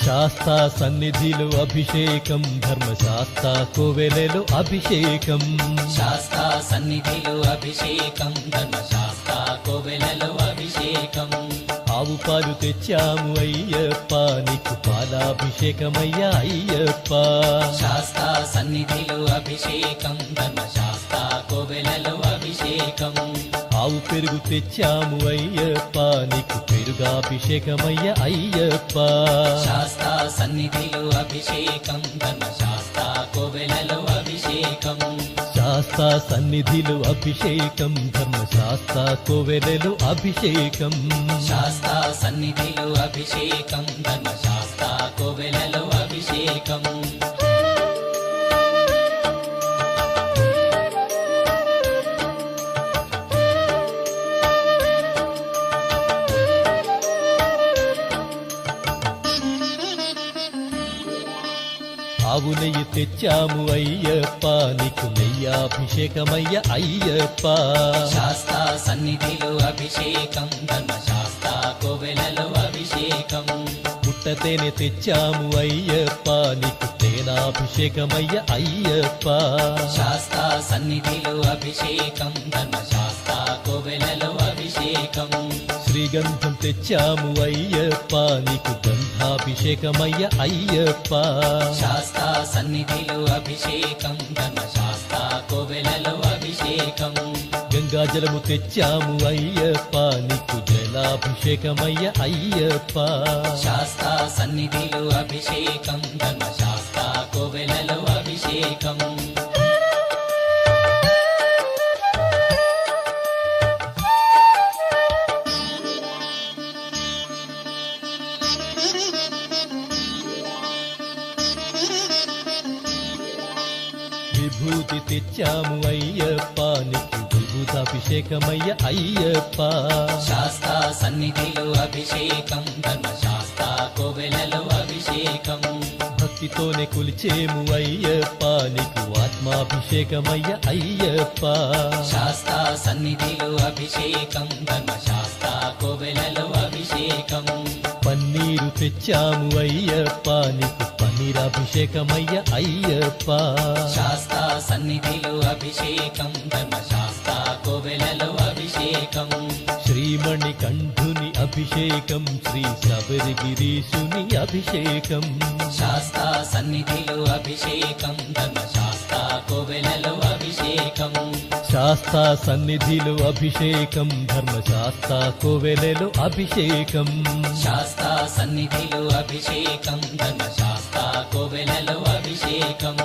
శాస్తా సన్నిధిలో అభిషేకం, ధర్మశాస్త్ర కోవెలలో అభిషేకం. శాస్త్ర సన్నిధిలో అభిషేకం, ధర్మశాస్త్ర కోవెలలో అభిషేకం. ఆవు పాలు తెచ్చాము అయ్యప్ప, నీకు పాలాభిషేకమయ్యా అయ్యప్ప. శాస్త్ర సన్నిధిలో అభిషేకం, ధర్మశాస్త్ర కోవెలలో అభిషేకం. ఆవు పెరుగు తెచ్చాము అయ్యప్ప, నీకు పెరుగాభిషేకమయ్యా అయ్యప్ప. శాస్త్ర సన్నిధిలో అభిషేకం, ధర్మశాస్త్ర కోవెలలో అభిషేకం. శాస్త్ర సన్నిధిలో అభిషేకం, ధర్మశాస్త్ర కోవెలలో అభిషేకం. శాస్త్ర సన్నిధిలో అభిషేకం, ధర్మశాస్త్ర కోవెలలో అభిషేకం. ఆవు నెయ్యి తెచ్చాము అయ్యప్ప, నీకు నెయ్యాభిషేకమయ్య అయ్యప్ప. శాస్త్ర సన్నిధిలో అభిషేకం, ధర్మశాస్త్ర కోవెలలో అభిషేకం. పుట్టతేనె తెచ్చాము అయ్యప్ప, నీకు తేనాభిషేకమయ్య అయ్యప్ప. శాస్త్ర సన్నిధిలో అభిషేకం, ధర్మశాస్త్ర కోవెలలో అభిషేకం. శ్రీగంధం తెచ్చాము అయ్యప్ప, నీకు గంధాభిషేకమయ్య అయ్యప్ప. శాస్త్ర సన్నిధిలో అభిషేకం, ధర్మశాస్త్ర కోవెలలో అభిషేకం. గంగాజలము తెచ్చాము అయ్యప్ప, నీకు జలాభిషేకమయ్య అయ్యప్ప. శాస్త్ర సన్నిధిలో అభిషేకం, ధర్మశాస్త్ర కోవెలలో అభిషేకం. విభూతి తెచ్చాము అయ్యప్ప, నీకు విభూతాభిషేకమయ్య అయ్యప్ప. శాస్త్ర సన్నిధిలో అభిషేకం, ధర్మశాస్త్ర కోవెలలో అభిషేకం. భక్తితోనే కొలిచేము అయ్యప్ప, నీకు ఆత్మాభిషేకమయ్య అయ్యప్ప. శాస్త్ర సన్నిధిలో అభిషేకం, ధర్మశాస్త్ర కోవెలలో అభిషేకం. పన్నీరు తెచ్చాము అయ్యప్ప, నీకు పన్నీరాభిషేకమయ్య అయ్యప్ప. శాస్త్ర సన్నిధిలో అభిషేకం, ధర్మశాస్త్ర కోవెలలో అభిషేకం. శ్రీమణి కంఠుని అభిషేకం, శ్రీ శబరిగిరీశుని అభిషేకం. శాస్త్ర సన్నిధిలో అభిషేకం, ధర్మశాస్త్ర కోవెలలో అభిషేకం. శాస్త్ర సన్నిధిలో అభిషేకం, ధర్మశాస్త్ర కోవెలలో అభిషేకం. శాస్త్ర సన్నిధిలో అభిషేకం, ధర్మశాస్త్ర కోవెలలో అభిషేకం.